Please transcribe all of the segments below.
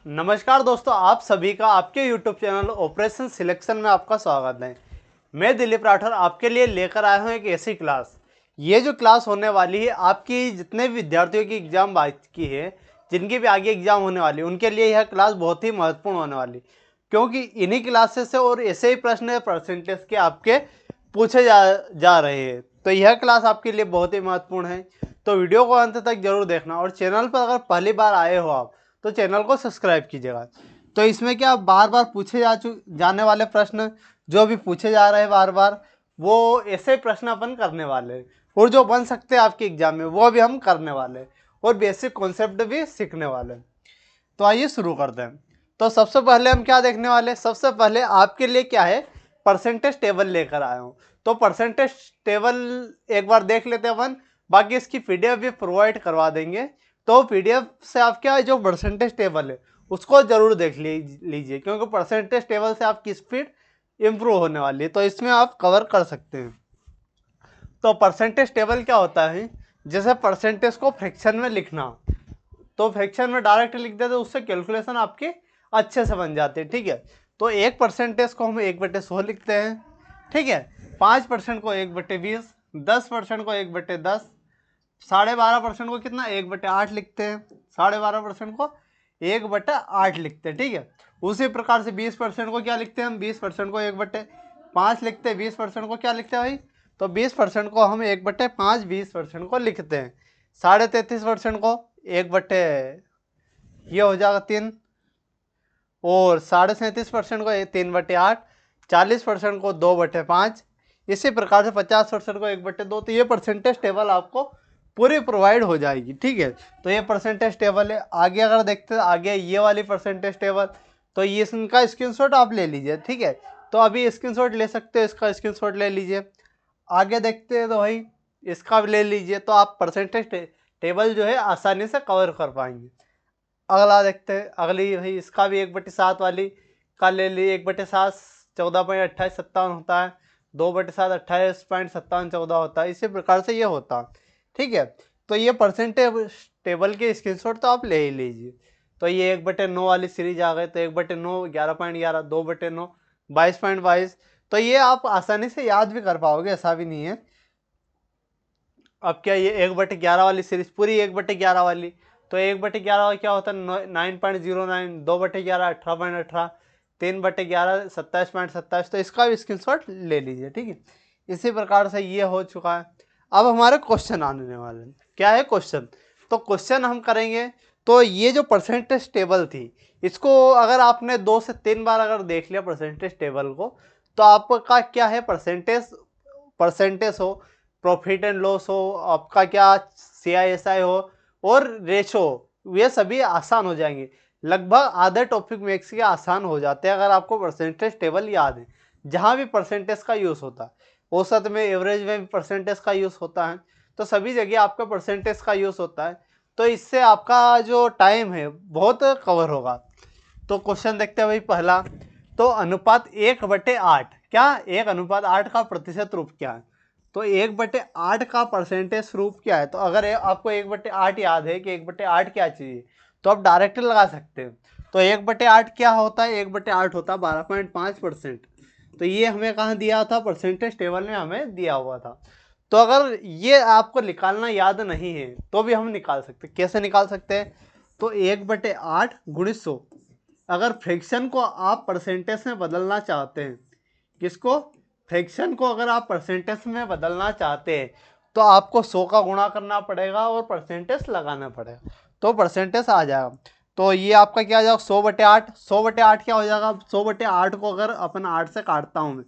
नमस्कार दोस्तों, आप सभी का आपके YouTube चैनल ऑपरेशन सिलेक्शन में आपका स्वागत है। मैं दिलीप राठौर आपके लिए लेकर आया हूं एक ऐसी क्लास। ये जो क्लास होने वाली है, आपकी जितने भी विद्यार्थियों की एग्जाम बाकी है, जिनकी भी आगे एग्जाम होने वाली है, उनके लिए यह क्लास बहुत ही महत्वपूर्ण होने वाली, क्योंकि इन्हीं क्लासेस से और ऐसे ही प्रश्न परसेंटेज के आपके पूछे जा रहे हैं। तो यह क्लास आपके लिए बहुत ही महत्वपूर्ण है। तो वीडियो को अंत तक जरूर देखना, और चैनल पर अगर पहली बार आए हो आप तो चैनल को सब्सक्राइब कीजिएगा। तो इसमें क्या बार बार पूछे जाने वाले प्रश्न जो भी पूछे जा रहे हैं बार बार, वो ऐसे प्रश्न अपन करने वाले हैं, और जो बन सकते हैं आपके एग्जाम में वो भी हम करने वाले हैं, और बेसिक कॉन्सेप्ट भी सीखने वाले हैं। तो आइए शुरू करते हैं। तो सबसे पहले हम क्या देखने वाले हैं, सबसे पहले आपके लिए क्या है, परसेंटेज टेबल लेकर आया हूँ। तो परसेंटेज टेबल एक बार देख लेते हैं अपन, बाकी इसकी पीडीएफ भी प्रोवाइड करवा देंगे। तो पीडीएफ से आप क्या जो परसेंटेज टेबल है उसको जरूर देख लीजिए, क्योंकि परसेंटेज टेबल से आपकी स्पीड इम्प्रूव होने वाली है, तो इसमें आप कवर कर सकते हैं। तो परसेंटेज टेबल क्या होता है, जैसे परसेंटेज को फ्रैक्शन में लिखना, तो फ्रैक्शन में डायरेक्ट लिख देते, उससे कैलकुलेशन आपके अच्छे से बन जाते हैं। ठीक है, तो 1% को हम 1/100 लिखते हैं। ठीक है, 5% को 1/20, 10% को 1/10, 12.5% को कितना 1/8 लिखते हैं, 12.5% को 1/8 लिखते हैं। ठीक है, उसी प्रकार से 20% को क्या लिखते हैं हम, 20% को 1/5 लिखते हैं। 20% को क्या लिखते हैं भाई, तो 20% को हम 1/5 20% को लिखते हैं। 33.5% को 1/, ये हो जाएगा 3, और 37.5% को 3/8, 40% को 2/5, इसी प्रकार से 50% को 1/2। तो ये परसेंटेज टेबल आपको पूरी प्रोवाइड हो जाएगी। ठीक है, तो ये परसेंटेज टेबल है। आगे अगर देखते हैं, आगे ये वाली परसेंटेज टेबल, तो ये इनका स्क्रीनशॉट आप ले लीजिए। ठीक है, तो अभी स्क्रीनशॉट ले सकते हो, इसका स्क्रीनशॉट ले लीजिए। आगे देखते हैं तो भाई इसका भी ले लीजिए, तो आप परसेंटेज टेबल जो है आसानी से कवर कर पाएंगे। अगला देखते हैं, अगली भाई इसका भी 1/7 वाली का ले ली। 1/7 14.2857 होता है, 2/7 28.5714 होता है, इसी प्रकार से ये होता है। ठीक है, तो ये परसेंटेज टेबल के स्क्रीनशॉट तो आप ले ही लीजिए। तो ये 1/9 वाली सीरीज आ गई, तो 1/9 11.11, 2/9 22.22। तो ये आप आसानी से याद भी कर पाओगे, ऐसा भी नहीं है। अब क्या ये 1/11 वाली सीरीज पूरी 1/11 वाली, तो 1/11 क्या होता है 9.09, 2/11 18.18, 3/11 27.27। तो इसका भी स्क्रीनशॉट ले लीजिए। ठीक है, इसी प्रकार से ये हो चुका है। अब हमारे क्वेश्चन आने वाले हैं। क्या है क्वेश्चन, तो क्वेश्चन हम करेंगे। तो ये जो परसेंटेज टेबल थी, इसको अगर आपने 2 से 3 बार अगर देख लिया परसेंटेज टेबल को, तो आपका क्या है, परसेंटेज हो, प्रॉफिट एंड लॉस हो, आपका क्या CISI हो, और रेशो, ये सभी आसान हो जाएंगे। लगभग आधे टॉपिक मैथ्स के आसान हो जाते हैं अगर आपको परसेंटेज टेबल याद है। जहाँ भी परसेंटेज का यूज़ होता है, औसत में, एवरेज में भी परसेंटेज का यूज़ होता है, तो सभी जगह आपका परसेंटेज का यूज़ होता है। तो इससे आपका जो टाइम है बहुत कवर होगा। तो क्वेश्चन देखते हैं भाई पहला। तो अनुपात 1/8, क्या 1:8 का प्रतिशत रूप क्या है, तो 1/8 का परसेंटेज रूप क्या है। तो अगर आपको 1/8 याद है कि 1/8 क्या चाहिए, तो आप डायरेक्ट लगा सकते हैं। तो 1/8 क्या होता है, 1/8 होता है 12.5%। तो ये हमें कहाँ दिया था, परसेंटेज टेबल में हमें दिया हुआ था। तो अगर ये आपको निकालना याद नहीं है तो भी हम निकाल सकते हैं। कैसे निकाल सकते हैं, तो 1/8 गुणित 100। अगर फ्रैक्शन को आप परसेंटेज में बदलना चाहते हैं, किसको, फ्रैक्शन को अगर आप परसेंटेज में बदलना चाहते हैं, तो आपको 100 का गुणा करना पड़ेगा और परसेंटेज लगाना पड़ेगा, तो परसेंटेज आ जाएगा। तो ये आपका क्या आ जाएगा, 100/8। 100/8 क्या हो जाएगा, 100/8 को अगर अपन 8 से काटता हूँ मैं,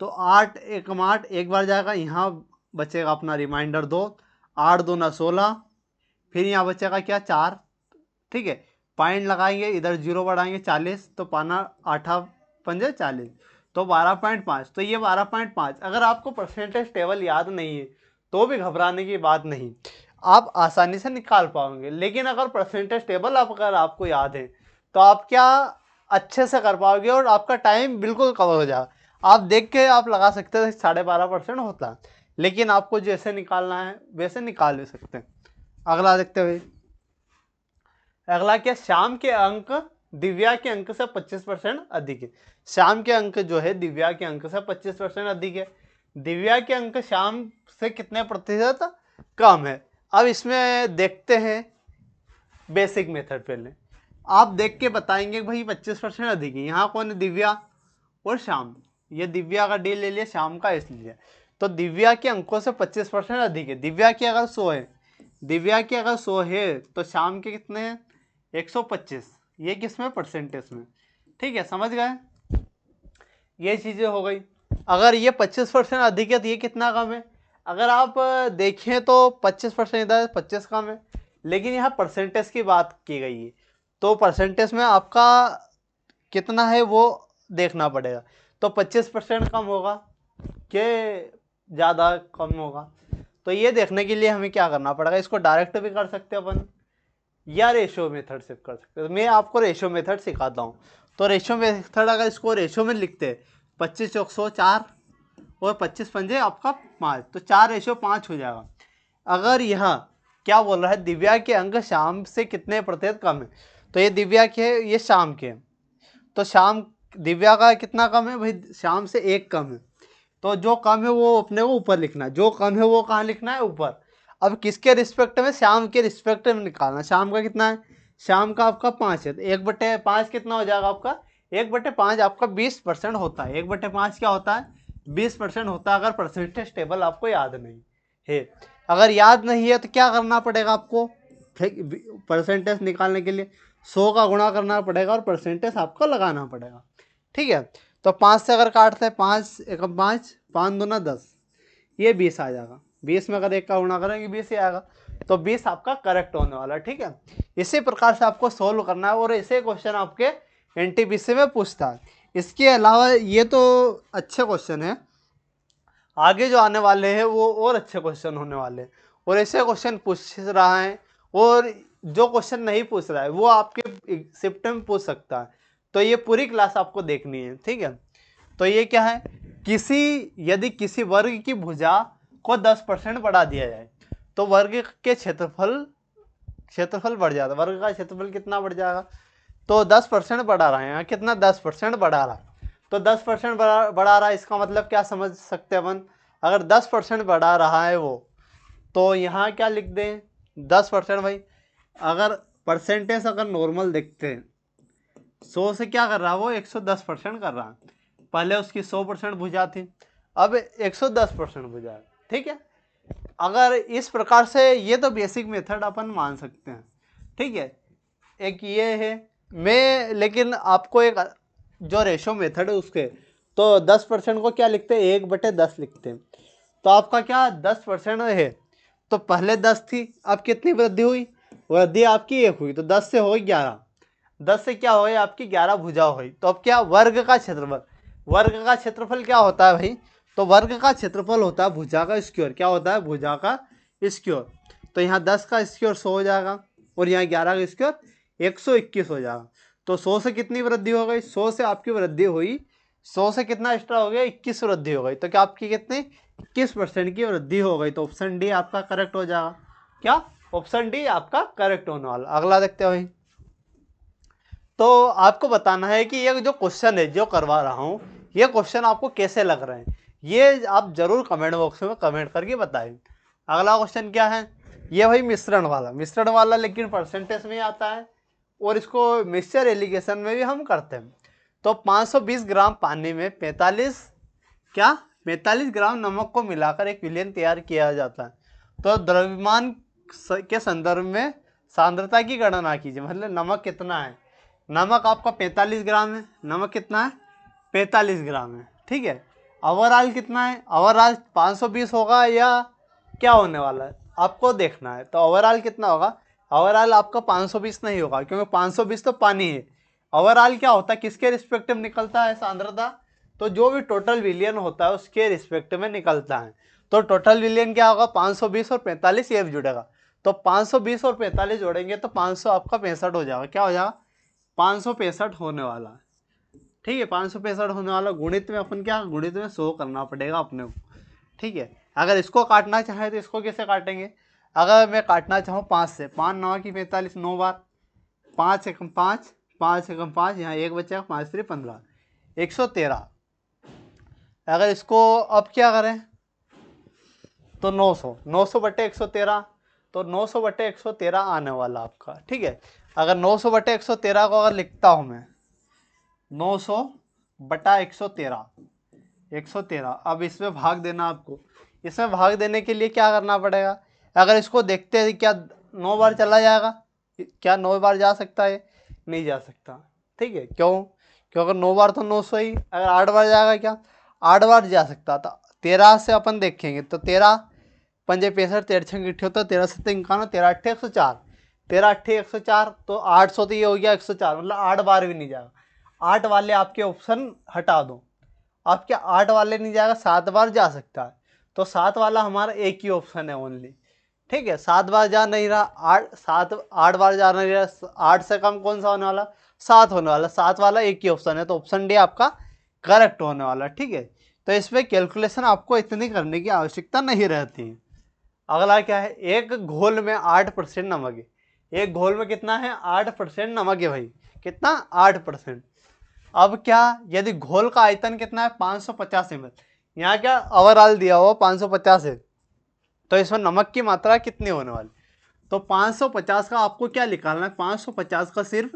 तो 8 एकम 8 एक बार जाएगा, यहाँ बचेगा अपना रिमाइंडर 2, 8 दूना 16, फिर यहाँ बचेगा क्या 4। ठीक है, पॉइंट लगाएंगे, इधर 0 बढ़ाएंगे 40, तो पाना 8×5 40, तो 12.5। तो ये 12.5। अगर आपको परसेंटेज टेबल याद नहीं है तो भी घबराने की बात नहीं, आप आसानी से निकाल पाओगे। लेकिन अगर परसेंटेज टेबल अगर आपको याद है तो आप क्या अच्छे से कर पाओगे, और आपका टाइम बिल्कुल कवर हो जाएगा। आप देख के आप लगा सकते थे 12.5% होता है, लेकिन आपको जैसे निकालना है वैसे निकाल ले सकते हैं। अगला देखते हुए, अगला क्या, शाम के अंक दिव्या के अंक से 25% अधिक है। श्याम के अंक जो है दिव्या के अंक से 25% अधिक है। दिव्या के अंक श्याम से कितने प्रतिशत कम है। अब इसमें देखते हैं बेसिक मेथड। पहले आप देख के बताएंगे भाई 25% अधिक है। यहाँ कौन है, दिव्या और श्याम। ये दिव्या का डी ले लिया, श्याम का एस ले लिया। तो दिव्या के अंकों से 25% अधिक है। दिव्या की अगर 100 है, दिव्या की अगर 100 है तो श्याम के कितने हैं 125। ये किसमें, परसेंटेज में। ठीक है, समझ गए। ये चीज़ें हो गई। अगर ये 25% अधिक है तो ये कितना कम है। अगर आप देखें तो 25% इधर 25 कम है, लेकिन यहाँ परसेंटेज की बात की गई है तो परसेंटेज में आपका कितना है वो देखना पड़ेगा। तो 25% कम होगा कि ज़्यादा कम होगा, तो ये देखने के लिए हमें क्या करना पड़ेगा। इसको डायरेक्ट भी कर सकते हैं अपन या रेशो मेथड से कर सकते हैं। तो मैं आपको रेशो मेथड सिखाता हूँ। तो रेशो मेथड अगर इसको रेशो में लिखते हैं 25 चौक 100 4 और 25 पंजे आपका 5, तो 4:5 हो जाएगा। अगर यह क्या बोल रहा है, दिव्या के अंक श्याम से कितने प्रतिशत कम है, तो ये दिव्या के है, ये श्याम के हैं। तो श्याम दिव्या का कितना कम है भाई, श्याम से 1 कम है। तो जो कम है वो अपने को ऊपर लिखना है, जो कम है वो कहाँ लिखना है, ऊपर। अब किसके रिस्पेक्ट में, श्याम के रिस्पेक्ट में निकालना। श्याम का कितना है, श्याम का आपका 5 है, तो 1/5 कितना हो जाएगा आपका, 1/5 आपका 20% होता है। 1/5 क्या होता है, 20% होता है। अगर परसेंटेज टेबल आपको याद नहीं है, अगर याद नहीं है तो क्या करना पड़ेगा आपको, परसेंटेज निकालने के लिए 100 का गुणा करना पड़ेगा और परसेंटेज आपको लगाना पड़ेगा। ठीक है, तो 5 से अगर काटते हैं 5 एकम 5, 5 दूना 10, ये 20 आ जाएगा। 20 में अगर 1 का गुणा करेंगे 20 ही आएगा, तो 20 आपका करेक्ट होने वाला है। ठीक है, इसी प्रकार से आपको सोल्व करना है और ऐसे क्वेश्चन आपके एनटीपीसी में पूछता है। इसके अलावा ये तो अच्छे क्वेश्चन है, आगे जो आने वाले हैं वो और अच्छे क्वेश्चन होने वाले हैं और ऐसे क्वेश्चन पूछ रहा है। और जो क्वेश्चन नहीं पूछ रहा है वो आपके शिफ्ट में पूछ सकता है। तो ये पूरी क्लास आपको देखनी है। ठीक है, तो ये क्या है, यदि किसी वर्ग की भुजा को 10% बढ़ा दिया जाए तो वर्ग के क्षेत्रफल बढ़ जाता है। वर्ग का क्षेत्रफल कितना बढ़ जाएगा, तो 10% बढ़ा रहा है। यहाँ कितना, 10% बढ़ा रहा है। तो 10% बढ़ा रहा है, इसका मतलब क्या समझ सकते हैं अपन, अगर 10% बढ़ा रहा है वो, तो यहाँ क्या लिख दें 10% भाई। अगर परसेंटेज अगर नॉर्मल देखते हैं 100 से क्या कर रहा है वो 110% कर रहा है। पहले उसकी 100% भुजा थी, अब 110% भुजा है। ठीक है, अगर इस प्रकार से, ये तो बेसिक मेथड अपन मान सकते हैं। ठीक है, एक ये है। मैं लेकिन आपको एक जो रेशो मेथड है उसके, तो 10% को क्या लिखते हैं, 1/10 लिखते हैं। तो आपका क्या 10% है, तो पहले 10 थी, अब कितनी वृद्धि हुई, वृद्धि आपकी 1 हुई, तो 10 से हो गई 11। 10 से क्या हो गई आपकी 11 भुजा हुई। तो अब क्या, वर्ग का क्षेत्रफल, वर्ग का क्षेत्रफल क्या होता है भाई, तो वर्ग का क्षेत्रफल होता है भुजा का स्क्वायर। क्या होता है, भुजा का स्क्वायर। तो यहाँ 10 का स्क्वायर 100 हो जाएगा और यहाँ 11 का स्क्वायर 121 हो जाएगा। तो 100 से कितनी वृद्धि हो गई, 100 से आपकी वृद्धि हुई, 100 से कितना एक्स्ट्रा हो गया, 21 वृद्धि हो गई। तो क्या आपकी कितनी 21% की वृद्धि हो गई। तो ऑप्शन डी आपका करेक्ट हो जाएगा। क्या, ऑप्शन डी आपका करेक्ट होने वाला। अगला देखते हैं भाई। तो आपको बताना है कि ये जो क्वेश्चन है जो करवा रहा हूँ, ये क्वेश्चन आपको कैसे लग रहे हैं, ये आप जरूर कमेंट बॉक्स में कमेंट करके बताएं। अगला क्वेश्चन क्या है, ये भाई मिश्रण वाला लेकिन परसेंटेज में आता है और इसको मिक्सचर एलिगेशन में भी हम करते हैं। तो 520 ग्राम पानी में 45 ग्राम नमक को मिलाकर एक विलयन तैयार किया जाता है। तो द्रव्यमान के संदर्भ में सांद्रता की गणना कीजिए। मतलब नमक कितना है, नमक आपका 45 ग्राम है, नमक कितना है 45 ग्राम है। ठीक है, ओवरऑल कितना है, ओवरऑल 520 होगा या क्या होने वाला है आपको देखना है। तो ओवरऑल कितना होगा, ओवरऑल आपका 520 नहीं होगा क्योंकि 520 तो पानी है। ओवरऑल क्या होता है, किसके रिस्पेक्टिव निकलता है सांद्रता, तो जो भी टोटल विलियन होता है उसके रिस्पेक्ट में निकलता है। तो टोटल विलियन क्या होगा, 520 और 45 ये जुड़ेगा। तो 520 और 45 जोड़ेंगे तो 500 आपका 65 हो जाएगा। क्या हो जाएगा, 565 होने वाला है। ठीक है, 565 होने वाला। गुणित में अपन क्या, गुणित में 100 करना पड़ेगा अपने को। ठीक है, अगर इसको काटना चाहे तो इसको कैसे काटेंगे, अगर मैं काटना चाहूँ 5 से, 5 9 की 45, 9 बार, 5 1 5, 5 एकम 5, यहाँ 1 बचेगा, 5 3 15, 113। अगर इसको अब क्या करें तो 900 बटे 113, तो 900 बटे 113 आने वाला आपका। ठीक है, अगर 900 बटे 113 को अगर लिखता हूँ मैं 900 बटा 113, 113, अब इसमें भाग देना आपको। इसमें भाग देने के लिए क्या करना पड़ेगा, अगर इसको देखते हैं क्या 9 बार चला जाएगा, क्या 9 बार जा सकता है, नहीं जा सकता। ठीक है, क्यों, क्योंकि 9 बार तो 900 ही, अगर 8 बार जाएगा क्या 8 बार जा सकता था। 13 से अपन देखेंगे तो 13 पंजे 65, 13 छंग 78, 13 7 51, 13 8 104, 13 8 104, तो 800 तो ये हो गया 104, मतलब 8 बार भी नहीं जाएगा। 8 वाले आपके ऑप्शन हटा दो, आपके 8 वाले नहीं जाएगा, 7 बार जा सकता है, तो 7 वाला हमारा एक ही ऑप्शन है ओनली। ठीक है, 7 बार जा नहीं रहा, 8 बार जा नहीं रहा, 8 से कम कौन सा होने वाला, 7 होने वाला, 7 वाला एक ही ऑप्शन है, तो ऑप्शन डी आपका करेक्ट होने वाला। ठीक है, तो इसमें कैलकुलेशन आपको इतनी करने की आवश्यकता नहीं रहती है। अगला क्या है, एक घोल में 8% नमक है, एक घोल में कितना है 8% नमक है भाई, कितना 8%। अब क्या, यदि घोल का आयतन कितना है 550 ml, यहाँ क्या ओवरऑल दिया हुआ 550 है, तो इसमें नमक की मात्रा कितनी होने वाली, तो 550 का आपको क्या निकालना है, 550 का सिर्फ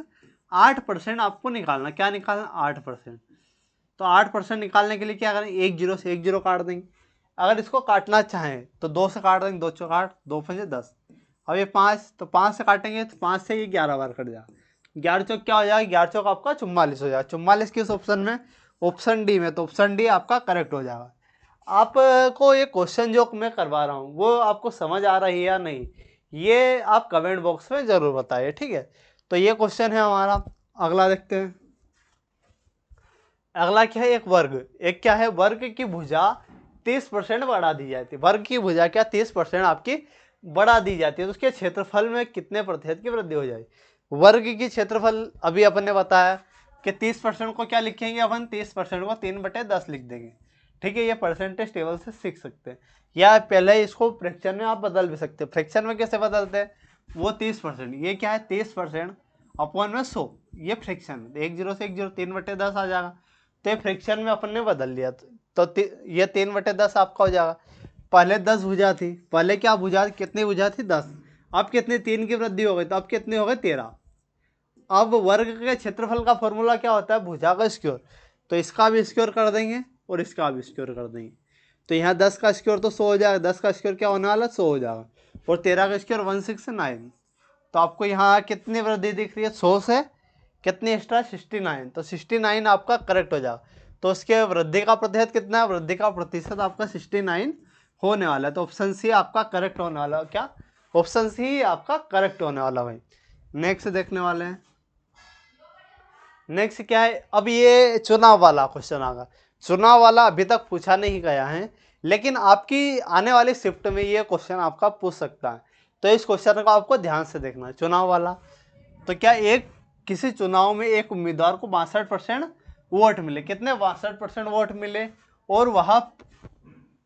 8% आपको निकालना, क्या निकालना 8%। तो 8% निकालने के लिए क्या करें, 1 0 से 1 0 काट देंगे। अगर इसको काटना चाहें तो 2 से काट देंगे, 2 चौक 8, 2 पंजे 10। अब ये 5, तो 5 से काटेंगे तो 5 से ये 11 बार कट जाएगा, 11 चौक क्या हो जाएगा, 11 चौक आपका 44 हो जाएगा। 44 किस ऑप्शन में, ऑप्शन डी में, तो ऑप्शन डी आपका करेक्ट हो जाएगा। आपको ये क्वेश्चन जो मैं करवा रहा हूँ वो आपको समझ आ रही है या नहीं, ये आप कमेंट बॉक्स में ज़रूर बताइए। ठीक है, तो ये क्वेश्चन है हमारा। अगला देखते हैं, अगला क्या है, एक वर्ग, एक क्या है, वर्ग की भुजा 30% बढ़ा दी जाती है, वर्ग की भुजा क्या 30% आपकी बढ़ा दी जाती है, तो उसके क्षेत्रफल में कितने प्रतिशत की वृद्धि हो जाएगी। वर्ग की क्षेत्रफल अभी अपन ने बताया कि 30% को क्या लिखेंगे अपन, 30% को 3/10 लिख देंगे। ठीक है, ये परसेंटेज टेबल से सीख सकते हैं, या पहले इसको फ्रैक्शन में आप बदल भी सकते हैं। फ्रैक्शन में कैसे बदलते हैं, वो 30%, ये क्या है 30% अपॉन में 100, ये फ्रैक्शन 1 0 से 1 0, 3/10 आ जाएगा, तो ये फ्रैक्शन में अपन ने बदल लिया, तो ये 3/10 आपका हो जाएगा। पहले 10 भुजा थी, पहले क्या भुजा, कितनी भुजा थी 10, अब कितनी 3 की वृद्धि हो गई, तो अब कितनी हो गई 13। अब वर्ग के क्षेत्रफल का फॉर्मूला क्या होता है, भुजा का स्क्वायर, तो इसका भी स्क्वायर कर देंगे और इसका भी स्क्वायर कर देंगे, तो यहाँ 10 का स्क्वायर तो 100 हो जाएगा, 10 का स्क्वायर क्या होने वाला 100 हो जाएगा, और 13 का स्क्वायर 169। तो आपको यहाँ कितनी वृद्धि दिख रही है, 100 से कितनी एक्स्ट्रा 69, तो 69 आपका करेक्ट हो जाएगा। तो उसके वृद्धि का प्रतिशत कितना है, वृद्धि का प्रतिशत आपका 69 होने वाला है, तो ऑप्शन सी आपका करेक्ट होने वाला है। क्या, ऑप्शन सी आपका करेक्ट होने वाला भाई। नेक्स्ट देखने वाले हैं, नेक्स्ट क्या है, अब ये चुनाव वाला क्वेश्चन आगा, चुनाव वाला अभी तक पूछा नहीं गया है, लेकिन आपकी आने वाली शिफ्ट में ये क्वेश्चन आपका पूछ सकता है, तो इस क्वेश्चन को आपको ध्यान से देखना है। चुनाव वाला, तो क्या एक किसी चुनाव में एक उम्मीदवार को 62% वोट मिले, कितने 62% वोट मिले, और वह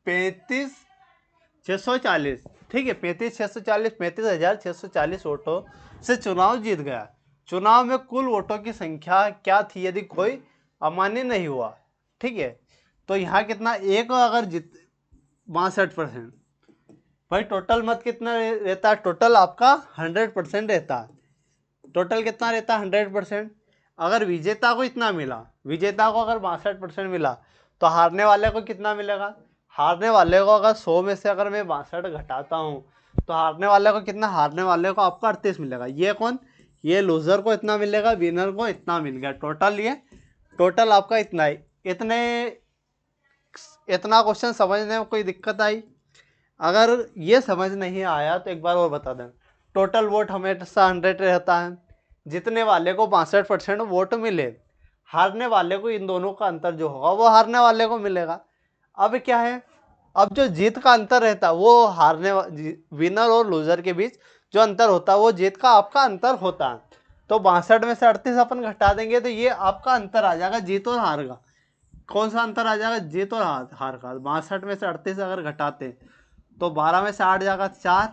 35,640, ठीक है 35,640, 35,640 वोटों से चुनाव जीत गया। चुनाव में कुल वोटों की संख्या क्या थी यदि कोई अमान्य नहीं हुआ। ठीक है, तो यहाँ कितना, एक अगर जीत 62%, भाई टोटल मत कितना रहता है, टोटल आपका 100% रहता है, टोटल कितना रहता है 100%। अगर विजेता को इतना मिला, विजेता को अगर 62% मिला, तो हारने वाले को कितना मिलेगा, हारने वाले को अगर 100 में से अगर मैं 62 घटाता हूँ, तो हारने वाले को कितना, हारने वाले को आपका 38 मिलेगा। ये कौन, ये लूजर को इतना मिलेगा, विनर को इतना मिल गया, टोटल ये टोटल आपका इतना ही। इतना क्वेश्चन समझने में कोई दिक्कत आई, अगर ये समझ नहीं आया तो एक बार और बता दें, टोटल वोट हमेशा 100 रहता है, जितने वाले को 62% वोट मिले, हारने वाले को इन दोनों का अंतर जो होगा वो हारने वाले को मिलेगा। अब क्या है, अब जो जीत का अंतर रहता है वो हारने विनर और लूजर के बीच जो अंतर होता है वो जीत का आपका अंतर होता है। तो 62 में से 38 अपन घटा देंगे तो ये आपका अंतर आ जाएगा जीत और हार का। कौन सा अंतर आ जाएगा, जीत और हार का। 62 में से 38 अगर घटाते हैं तो 12 में से 8 जाएगा 4,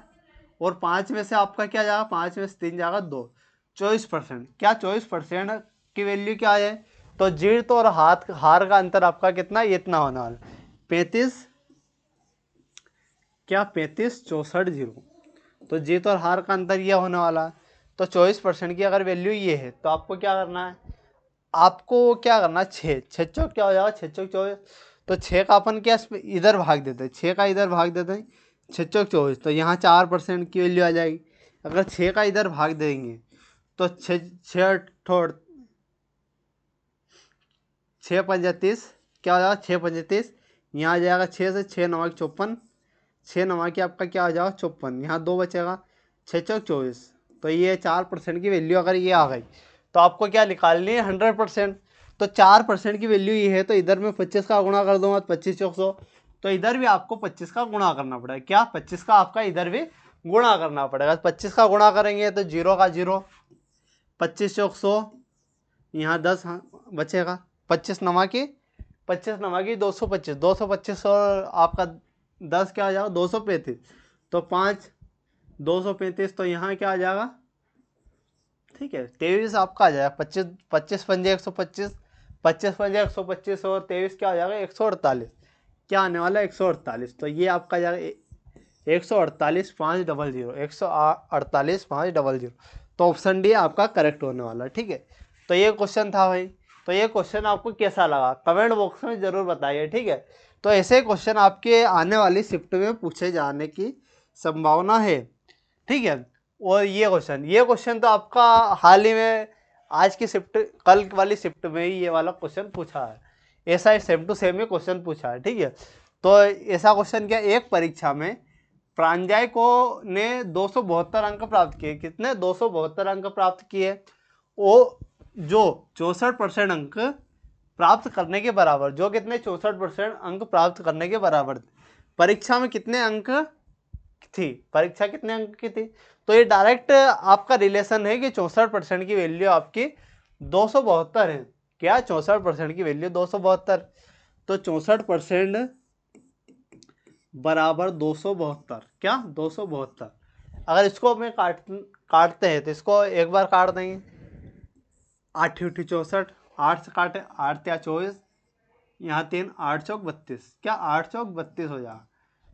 और 5 में से आपका क्या जाएगा, 5 में से 3 जाएगा 2, 24%। क्या 24% की वैल्यू क्या है? तो जीत और हार का अंतर आपका कितना, इतना होने वाला 35, क्या 35 64 0। तो जीत और हार का अंतर ये होने वाला है। तो 24% की अगर वैल्यू ये है तो आपको क्या करना है, आपको क्या करना है, 6 चौक क्या हो जाएगा, 6 चौक 24। तो 6 का अपन क्या इधर भाग देते हैं, 6 का इधर भाग देते हैं, 6 चौक 24। तो यहाँ 4% की वैल्यू आ जाएगी। अगर 6 का इधर भाग देंगे तो 6 पंजा 30, क्या हो जाएगा 6 पंजा 30। यहाँ आ जाएगा 6 से 6 नवा 54, 6 नवा की आपका क्या हो जाएगा 54, यहाँ 2 बचेगा, 6 चौक 24। तो ये 4% की वैल्यू अगर ये आ गई तो आपको क्या निकालनी है, 100%। तो 4% की वैल्यू ये है तो इधर मैं 25 का गुणा कर दूंगा, 25 चौक 100। तो इधर भी आपको 25 का गुणा करना पड़ेगा, क्या 25 का आपका इधर भी गुणा करना पड़ेगा। 25 का गुणा करेंगे तो 0 का 0, 25 चौक 100, यहाँ 10 बचेगा, 25 नवा की 225, 225 और आपका 10 क्या आ जाएगा 235। तो 5 235, तो यहाँ क्या आ जाएगा, ठीक है 23 आपका आ जाएगा। 25 25 पंजे 125, 25 पंजे 125 और 23 क्या आ जाएगा 148। क्या आने वाला है 148। तो ये आपका जाएगा 148 500, 148 500। तो ऑप्शन डी आपका करेक्ट होने वाला है, ठीक है। तो ये क्वेश्चन था भाई। तो ये क्वेश्चन आपको कैसा लगा कमेंट बॉक्स में ज़रूर बताइए, ठीक है। तो ऐसे क्वेश्चन आपके आने वाली शिफ्ट में पूछे जाने की संभावना है, ठीक है। और ये क्वेश्चन तो आपका हाल ही में आज की शिफ्ट, कल वाली शिफ्ट में ही ये वाला क्वेश्चन पूछा है। ऐसा ही सेम टू सेम ही क्वेश्चन पूछा है, ठीक है। तो ऐसा क्वेश्चन क्या, एक परीक्षा में प्रांजय को ने 272 अंक प्राप्त किए। कितने, 272 अंक प्राप्त किए। वो जो 64% अंक प्राप्त करने के बराबर, जो कितने 64% अंक प्राप्त करने के बराबर थे। परीक्षा में कितने अंक थी, परीक्षा कितने अंक की थी। तो ये डायरेक्ट आपका रिलेशन है कि 64% की वैल्यू आपकी 272 है। क्या 64% की वैल्यू 272। तो 64% बराबर 272, क्या 272। अगर इसको मैं काटते हैं तो इसको एक बार काट देंगे, 8 उठी 64, 8 से काटे 8 या 24, यहाँ 3 8 चौक 32, क्या 8 चौक 32 हो जाएगा,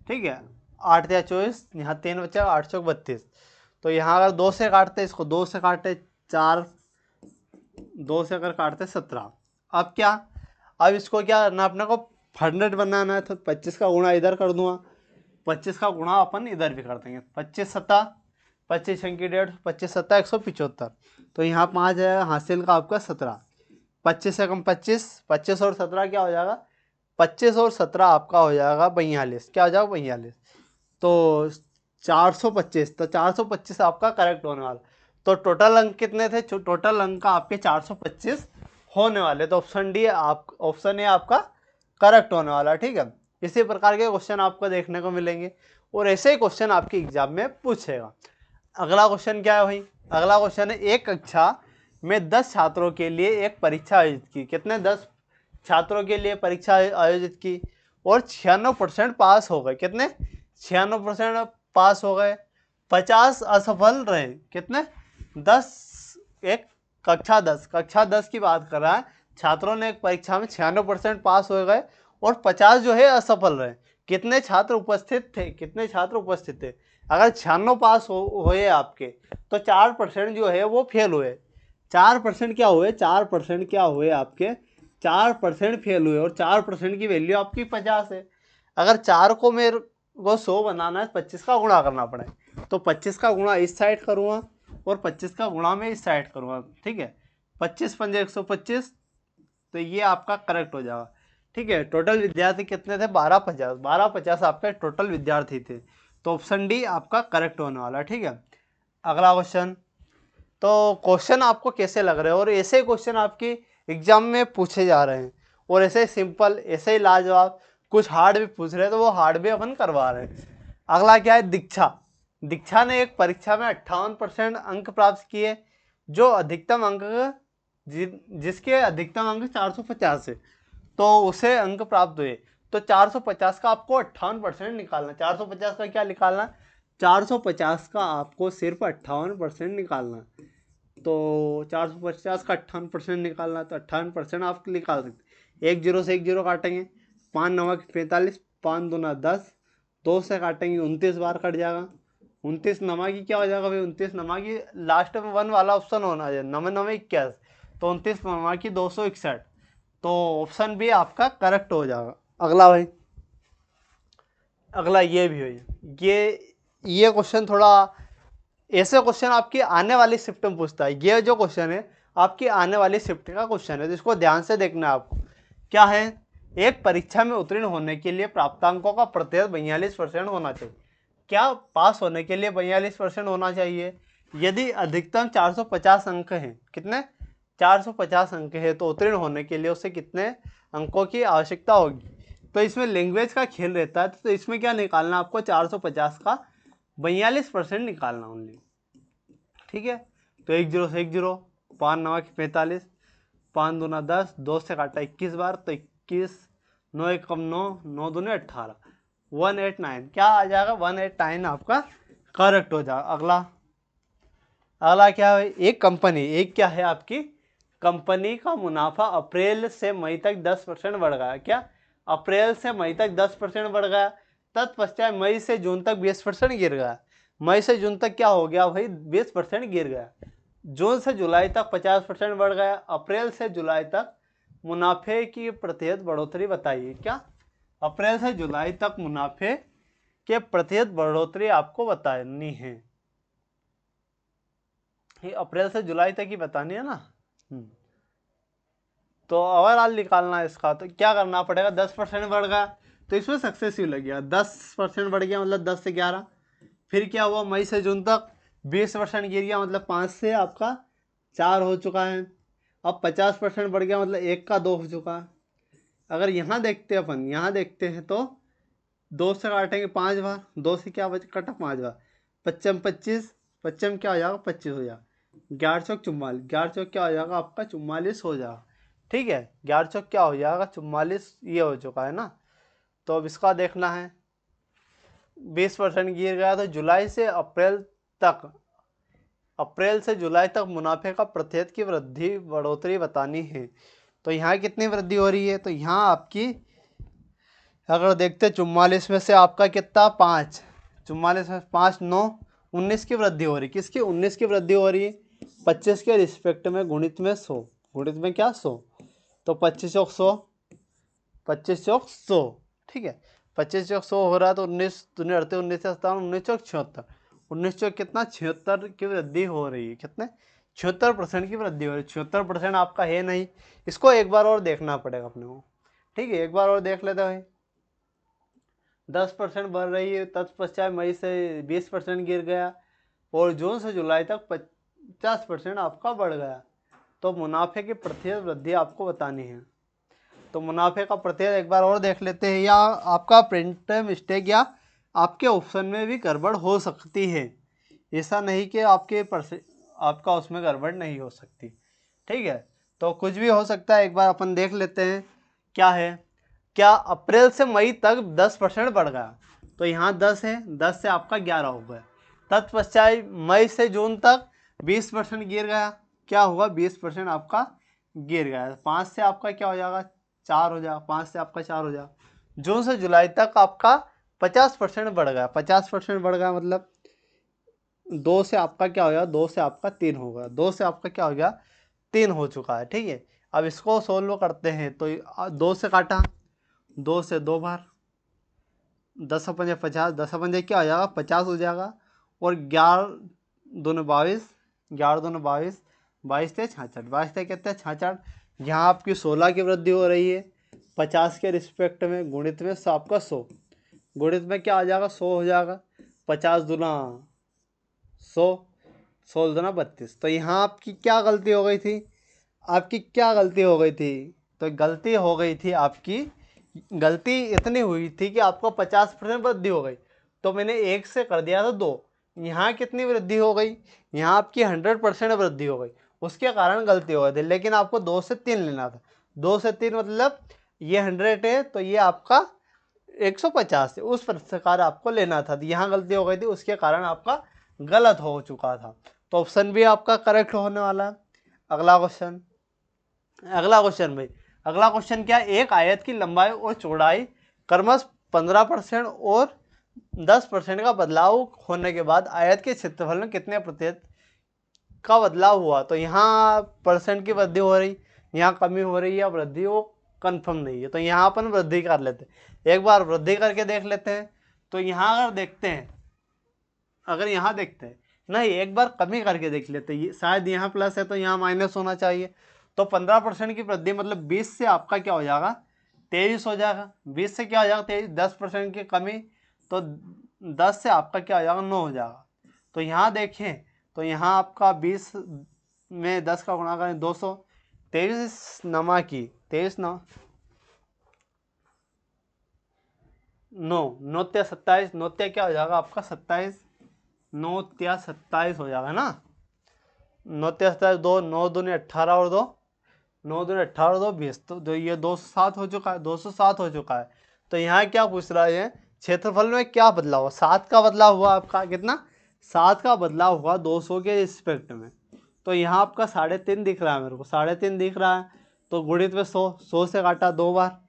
ठीक है। 8 या 24, यहाँ 3 बचा 8 चौक 32। तो यहाँ अगर 2 से काटते, इसको 2 से काटे 4, 2 से अगर काटते 17। अब क्या, अब इसको क्या करना अपने को 100 बनाना है। तो 25 का गुणा इधर कर दूंगा, 25 का गुणा अपन इधर भी कर देंगे। 25 सत्ता 25 अंकी 150, 25 सत्ता 175। तो यहाँ 5 है हासिल का आपका 17। 25 से कम 25, 25 और 17 क्या हो जाएगा, 25 और 17 आपका हो जाएगा 42। क्या हो जाएगा 42। तो 425, तो 425 आपका करेक्ट होने वाला। तो टोटल अंक कितने थे, टोटल अंक आपके 425 होने वाले। तो ऑप्शन डी ऑप्शन ए आपका करेक्ट होने वाला, ठीक है। इसी प्रकार के क्वेश्चन आपको देखने को मिलेंगे और ऐसे ही क्वेश्चन आपके एग्जाम में पूछेगा। अगला क्वेश्चन क्या है भाई, अगला क्वेश्चन है, एक कक्षा में 10 छात्रों के लिए एक परीक्षा आयोजित की। कितने, 10 छात्रों के लिए परीक्षा आयोजित की और 96% पास हो गए। कितने, 96% पास हो गए, 50 असफल रहे। कितने, 10, एक कक्षा 10 की बात कर रहा है। छात्रों ने एक परीक्षा में 96% पास हो गए और 50 जो है असफल रहे। कितने छात्र उपस्थित थे, कितने छात्र उपस्थित थे। अगर 96 पास हुए आपके तो 4% जो है वो फेल हुए। 4% क्या हुए, 4% क्या हुए आपके, 4% फेल हुए। और 4% की वैल्यू आपकी 50 है। अगर 4 को मेरे को 100 बनाना है, 25 का गुणा करना पड़े। तो 25 का गुणा इस साइड करूँगा और 25 का गुणा में इस साइड करूँगा, ठीक है। 25 पंजे 125, तो ये आपका करेक्ट हो जाएगा, ठीक है। टोटल विद्यार्थी कितने थे, 1250 आपके टोटल विद्यार्थी थे। तो ऑप्शन डी आपका करेक्ट होने वाला, ठीक है। अगला क्वेश्चन, तो क्वेश्चन आपको कैसे लग रहे हैं, और ऐसे क्वेश्चन आपकी एग्जाम में पूछे जा रहे हैं और ऐसे सिंपल, ऐसे ही लाजवाब, कुछ हार्ड भी पूछ रहे हैं तो वो हार्ड भी अपन करवा रहे हैं। अगला क्या है, दीक्षा ने एक परीक्षा में 58% अंक प्राप्त किए, जो अधिकतम अंक जिसके अधिकतम अंक 450 है, तो उसे अंक प्राप्त हुए। तो 450 का आपको 58% निकालना, 450 का क्या निकालना, 450 का आपको सिर्फ 58% निकालना। तो 450 का 58% निकालना है तो 58% आप निकाल सकते। 1 जीरो से 1 जीरो काटेंगे, 5 नवा 45, 5 दूना 10, 2 से काटेंगे 29 बार कट जाएगा। 29 नमा की क्या हो जाएगा भाई, 29 नमा की लास्ट में 1 वाला ऑप्शन होना चाहिए, नवे नवे 21, तो 29 नमा की 261, तो ऑप्शन भी आपका करेक्ट हो जाएगा। अगला भाई, अगला ये भी हो, ये क्वेश्चन थोड़ा ऐसे क्वेश्चन आपकी आने वाली शिफ्ट में पूछता है। ये जो क्वेश्चन है आपकी आने वाली शिफ्ट का क्वेश्चन है, तो इसको ध्यान से देखना है आपको। क्या है, एक परीक्षा में उत्तीर्ण होने के लिए प्राप्तांकों का प्रतिशत 42% होना चाहिए। क्या पास होने के लिए 42% होना चाहिए? यदि अधिकतम 450 अंक हैं, कितने 450 अंक है, तो उत्तीर्ण होने के लिए उसे कितने अंकों की आवश्यकता होगी? तो इसमें लैंग्वेज का खेल रहता है, तो इसमें क्या निकालना आपको, 450 का 42% निकालना ओनली। ठीक है, तो 1 जीरो से 1 जीरो, 5 नवा की 45, 5 दूना 10, 2 से काटा 21 बार, तो 21, 9 एक कम 9, 9 दूने 18, 189 क्या आ जाएगा, 189 आपका करेक्ट हो जाएगा। अगला क्या है, एक कंपनी, एक क्या है आपकी कंपनी का मुनाफा अप्रैल से मई तक 10% बढ़ गया। क्या, अप्रैल से मई तक 10% बढ़ गया, तत्पश्चात मई से जून तक 20% गिर गया। मई से जून तक क्या हो गया भाई, 20% गिर गया। जून से जुलाई तक 50% बढ़ गया। अप्रैल से जुलाई तक मुनाफे की प्रतिशत बढ़ोतरी बताइए। क्या, अप्रैल से जुलाई तक मुनाफे के प्रतिशत बढ़ोतरी आपको बतानी है। ये अप्रैल से जुलाई तक ही बतानी है ना। तो ओवरऑल निकालना है इसका, तो क्या करना पड़ेगा, 10% बढ़ गया तो इसमें सक्सेसिव लग गया, 10% बढ़ गया मतलब 10 से 11, फिर क्या हुआ, मई से जून तक 20% गिर गया, मतलब 5 से आपका 4 हो चुका है। अब 50% बढ़ गया, मतलब 1 का 2 हो चुका है। अगर यहाँ देखते हैं अपन, यहाँ देखते हैं तो 2 से काटेंगे 5 बार, 2 से क्या कटा 5 बार, 25 25, 25 क्या हो जाएगा 25 हो जाएगा, 11 चौक 44, 11 चौक क्या हो जाएगा आपका 44 हो जाएगा। ठीक है, 11 चौक क्या हो जाएगा 44, ये हो चुका है ना। तो अब इसका देखना है, 20% गिर गया, तो जुलाई से अप्रैल तक, अप्रैल से जुलाई तक मुनाफे का प्रतिशत की वृद्धि बढ़ोतरी बतानी है। तो यहाँ कितनी वृद्धि हो रही है, तो यहाँ आपकी अगर देखते 44 में से आपका कितना 5, 44 में 5 9, 19 की वृद्धि हो रही, किसकी 19 की वृद्धि हो रही है, 25 के रिस्पेक्ट में गुणित में 100, गुणित में क्या 100, तो 25 चौक 100, 25 चौक 100। ठीक है, 25 चौक 100 हो रहा है, तो 19 दूनी 38, 19 से 57, 19 चौक 76, 19 चौक कितना 76 की वृद्धि हो रही है, कितने 76% की वृद्धि हो रही है। 76% आपका है नहीं, इसको एक बार और देखना पड़ेगा अपने को। ठीक है, एक बार और देख लेते हैं। 10% बढ़ रही है, तत्पश्चात मई से 20% गिर गया, और जून से जुलाई तक 50% आपका बढ़ गया। तो मुनाफे की प्रतिशत वृद्धि आपको बतानी है। तो मुनाफे का प्रतिशत एक बार और देख लेते हैं, या आपका प्रिंट मिस्टेक या आपके ऑप्शन में भी गड़बड़ हो सकती है, ऐसा नहीं कि आपका उसमें गड़बड़ नहीं हो सकती। ठीक है, तो कुछ भी हो सकता है, एक बार अपन देख लेते हैं क्या है। क्या अप्रैल से मई तक 10% बढ़ गया, तो यहाँ 10 है, 10 से आपका 11 हो गया। तत्पश्चात मई से जून तक 20% गिर गया, क्या हुआ 20% आपका गिर गया, 5 से आपका क्या हो जाएगा 4 हो जाएगा, 5 से आपका 4 हो जाएगा। जून से जुलाई तक आपका 50% बढ़ गया, 50% बढ़ गया, मतलब 2 से आपका क्या हो गया, 2 से आपका 3 हो गया, 2 से आपका क्या हो गया 3 हो चुका है। ठीक है, अब इसको सोल्व करते हैं, तो 2 से काटा, 2 से 2 बार, 10 पंजे 50, 10 पंजे क्या हो जाएगा 50 हो जाएगा, और 11 दूने 22, 11 दूने 22, 22 से 66, 22 से कितने 66, यहाँ आपकी 16 की वृद्धि हो रही है 50 के रिस्पेक्ट में, गुणित में आपका 100, गुणित में क्या आ जाएगा 100 हो जाएगा, 50 दूना 100, 16 दूना 32। तो यहाँ आपकी क्या गलती हो गई थी, आपकी क्या गलती हो गई थी, तो गलती हो गई थी आपकी, गलती इतनी हुई थी कि आपको 50% वृद्धि हो गई, तो मैंने 1 से कर दिया था 2। यहाँ कितनी वृद्धि हो गई, यहाँ आपकी 100% वृद्धि हो गई, उसके कारण गलती हो गई थी। लेकिन आपको 2 से 3 लेना था, 2 से 3 मतलब ये 100 है, तो ये आपका 150 है, उस प्रकार आपको लेना था। यहाँ गलती हो गई थी, उसके कारण आपका गलत हो चुका था। तो ऑप्शन बी आपका करेक्ट होने वाला है। अगला क्वेश्चन भाई, अगला क्वेश्चन क्या है, एक आयत की लंबाई और चौड़ाई क्रमश 15% और 10% का बदलाव होने के बाद आयत के क्षेत्रफल में कितने प्रतिशत का बदलाव हुआ। तो यहाँ परसेंट की वृद्धि हो रही, यहाँ कमी हो रही है, वृद्धि वो कंफर्म नहीं है। तो यहाँ अपन वृद्धि कर लेते हैं, एक बार वृद्धि करके देख लेते हैं। तो यहाँ अगर देखते हैं, नहीं, एक बार कमी करके देख लेते हैं, शायद यहाँ प्लस है तो यहाँ माइनस होना चाहिए। तो 15% की वृद्धि मतलब 20 से आपका क्या हो जाएगा, 23 हो जाएगा। 20 से क्या हो जाएगा 23, 10% की कमी, तो 10 से आपका क्या हो जाएगा 9 हो जाएगा। तो यहाँ देखें तो यहाँ आपका 20 में 10 का गुणा करें 200, 23 नमा की 23 9 9 27, 9 क्या हो जाएगा आपका 27, 9 27 हो जाएगा ना। 9 27 2, 9 दूनी 18 और 2, 9 दूनी 18 और 2 20, तो ये 207 हो चुका है, 207 हो चुका है। तो यहाँ क्या पूछ रहा है, क्षेत्रफल में क्या बदलाव हुआ, 7 का बदलाव हुआ आपका, कितना 7 का बदलाव हुआ 200 के रिस्पेक्ट में। तो यहाँ आपका 3.5 दिख रहा है, मेरे को 3.5 दिख रहा है। तो गुणित में 100, 100 से काटा 2 बार,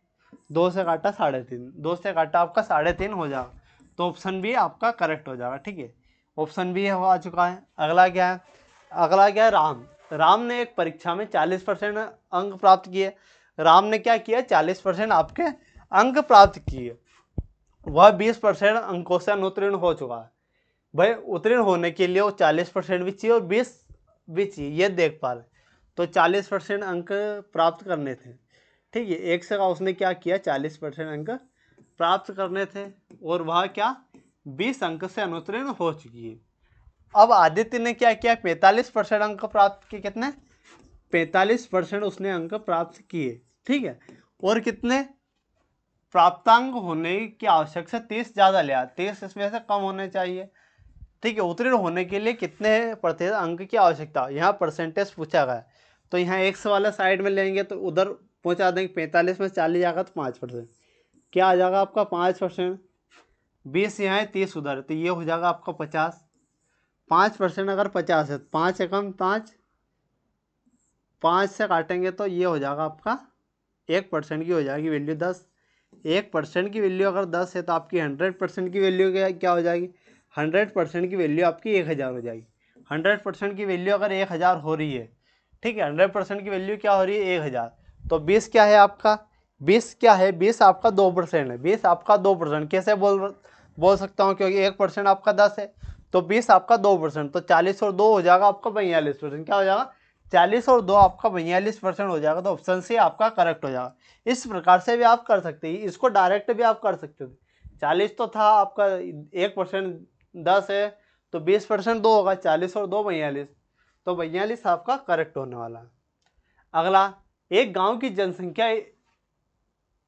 2 से काटा 3.5, 2 से काटा आपका 3.5 हो जाएगा। तो ऑप्शन बी आपका करेक्ट हो जाएगा। ठीक है, ऑप्शन बी आ चुका है। अगला क्या है, राम ने एक परीक्षा में 40% अंक प्राप्त किए। राम ने क्या किया, 40% आपके अंक प्राप्त किए, वह 20% अंकों से अनुत्तीर्ण हो चुका है। भाई उत्तीर्ण होने के लिए वो 40% भी चाहिए और 20 भी चाहिए, ये देख पा रहे। तो 40% अंक प्राप्त करने थे। ठीक है, एक से का उसने क्या किया, 40% अंक प्राप्त करने थे और वह क्या 20 अंक से अनुत्तीर्ण हो चुकी है। अब आदित्य ने क्या किया, 45% अंक प्राप्त किए। कितने, 45% उसने अंक प्राप्त किए। ठीक है, और कितने प्राप्तांक होने की आवश्यक से 30 ज़्यादा लिया, 30 इसमें से कम होने चाहिए। ठीक है, उत्तीर्ण होने के लिए कितने प्रतिशत अंक की आवश्यकता, यहाँ परसेंटेज पूछा गया है। तो यहाँ एक्स वाला साइड में लेंगे तो उधर पहुँचा देंगे, 45 में 40 जाएगा तो 5%, क्या आ जाएगा आपका 5%। 20 यहाँ है, 30 उधर, तो ये हो जाएगा आपका 50। 5% अगर 50 है, 5 एकम 5, 5 से काटेंगे तो ये हो जाएगा आपका 1% की हो जाएगी वैल्यू 10। 1% की वैल्यू अगर 10 है तो आपकी 100% की वैल्यू क्या हो जाएगी, 100% की वैल्यू आपकी 1000 हो जाएगी। 100% की वैल्यू अगर 1000 हो रही है, ठीक है, 100% की वैल्यू क्या हो रही है 1000, तो 20 क्या है आपका, 20 क्या है, 20 आपका 2% है। 20 आपका 2% कैसे बोल सकता हूँ, क्योंकि 1% आपका 10 है, तो 20 आपका 2%, तो 40 और 2 हो जाएगा आपका 42%। क्या हो जाएगा, 40 और 2 आपका 42% हो जाएगा। तो ऑप्शन सी आपका करेक्ट हो जाएगा। इस प्रकार से भी आप कर सकते हैं, इसको डायरेक्ट भी आप कर सकते थे। 40 तो था आपका, 1% 10 है, तो 20% 2 होगा, 40 और 2 42, तो 42 आपका करेक्ट होने वाला है। अगला, एक गांव की जनसंख्या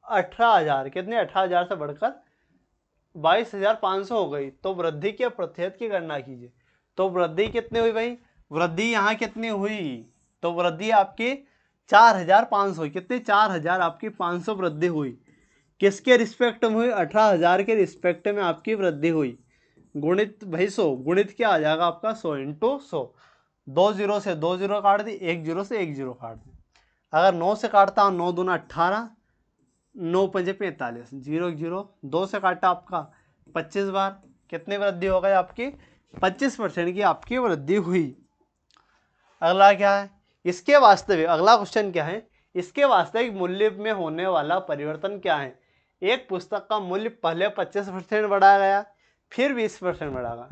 18,000, कितने 18,000 से बढ़कर 22,500 हो गई, तो वृद्धि के प्रतिशत की गणना कीजिए। तो वृद्धि कितनी हुई भाई, वृद्धि यहाँ कितनी हुई, तो वृद्धि आपकी 4,500, कितनी 4,000 आपकी 500 वृद्धि हुई। किसके रिस्पेक्ट में हुई, 18,000 के रिस्पेक्ट में आपकी वृद्धि हुई। गुणित भाई 100, गुणित क्या आ जाएगा आपका 100 इंटू 100, 2 जीरो से 2 जीरो काट दी, 1 जीरो से 1 जीरो काट दी। अगर 9 से काटता हूँ, 9 दूना 18, 9 पंजे 45, 0 0, 2 से काटा आपका 25 बार, कितनी वृद्धि हो गई आपकी 25% की आपकी वृद्धि हुई। अगला क्या है, इसके वास्तविक, अगला क्वेश्चन क्या है, इसके वास्तविक मूल्य में होने वाला परिवर्तन क्या है। एक पुस्तक का मूल्य पहले 25% बढ़ाया गया, फिर 20% बढ़ा गया।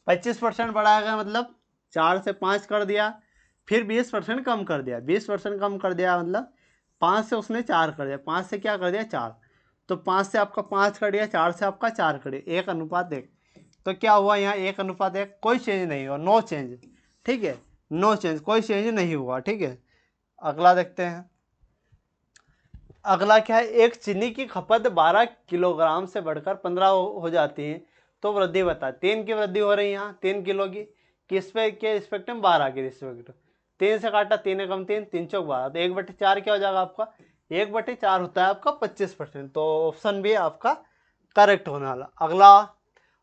25% बढ़ाया गया मतलब 4 से 5 कर दिया, फिर 20% कम कर दिया, 20% कम कर दिया मतलब 5 से उसने 4 कर दिया, 5 से क्या कर दिया 4, तो 5 से आपका 5 कर दिया, 4 से आपका 4 कर दिया, 1:1। तो क्या हुआ यहाँ 1:1, कोई चेंज नहीं हुआ, नो चेंज। ठीक है, नो चेंज, कोई चेंज नहीं हुआ। ठीक है, अगला देखते हैं। अगला क्या है, एक चीनी की खपत 12 किलोग्राम से बढ़कर 15 हो जाती है, तो वृद्धि बता। 3 की वृद्धि हो रही है यहाँ, 3 किलो की, किस पे के रिस्पेक्ट में, 12 के रिस्पेक्ट में। 3 से काटा, 3 एकम 3, 3 चौक 12, तो 1/4 क्या हो जाएगा आपका, 1/4 होता है आपका 25%। तो ऑप्शन भी आपका करेक्ट होने वाला। अगला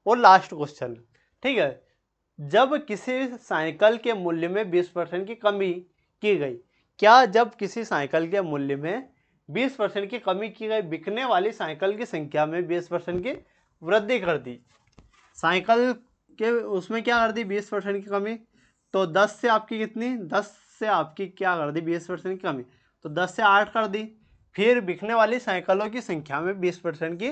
और लास्ट क्वेश्चन, ठीक है, जब किसी साइकिल के मूल्य में 20% की कमी की गई। क्या जब किसी साइकिल के मूल्य में 20% की कमी की गई, बिकने वाली साइकिल की संख्या में 20% की वृद्धि कर दी। साइकिल के उसमें क्या कर दी, 20% की कमी, तो 10 से आपकी कितनी, 10 से आपकी क्या कर दी 20% की कमी, तो 10 से 8 कर दी। फिर बिकने वाली साइकिलों की संख्या में 20% की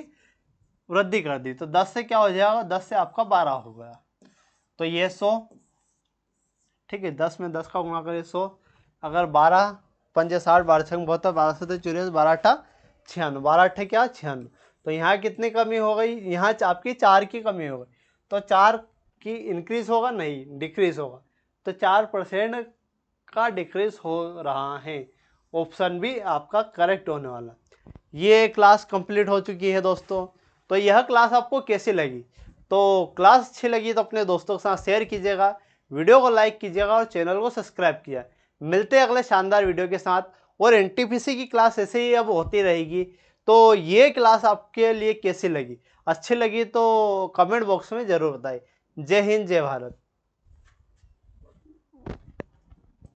वृद्धि कर दी, तो 10 से क्या हो जाएगा, 10 से आपका 12 हो गया, तो ये 100। ठीक है, 10 में 10 का गुणा करें 100। अगर 12 पंजे 60, 12 छंग 72, 12 से 84, 12 अट्ठा 96, 12 अट्ठे क्या 96, तो यहाँ कितनी कमी हो गई, यहाँ आपकी 4 की कमी हो गई, तो 4 की इंक्रीज होगा नहीं डिक्रीज होगा, तो 4% का डिक्रीज हो रहा है। ऑप्शन भी आपका करेक्ट होने वाला। ये क्लास कंप्लीट हो चुकी है दोस्तों। तो यह क्लास आपको कैसी लगी, तो क्लास अच्छी लगी तो अपने दोस्तों के साथ शेयर कीजिएगा, वीडियो को लाइक कीजिएगा और चैनल को सब्सक्राइब किया। मिलते हैं अगले शानदार वीडियो के साथ। और एनटीपीसी की क्लास ऐसे ही अब होती रहेगी। तो ये क्लास आपके लिए कैसी लगी, अच्छी लगी तो कमेंट बॉक्स में ज़रूर बताएं। जय हिंद, जय भारत।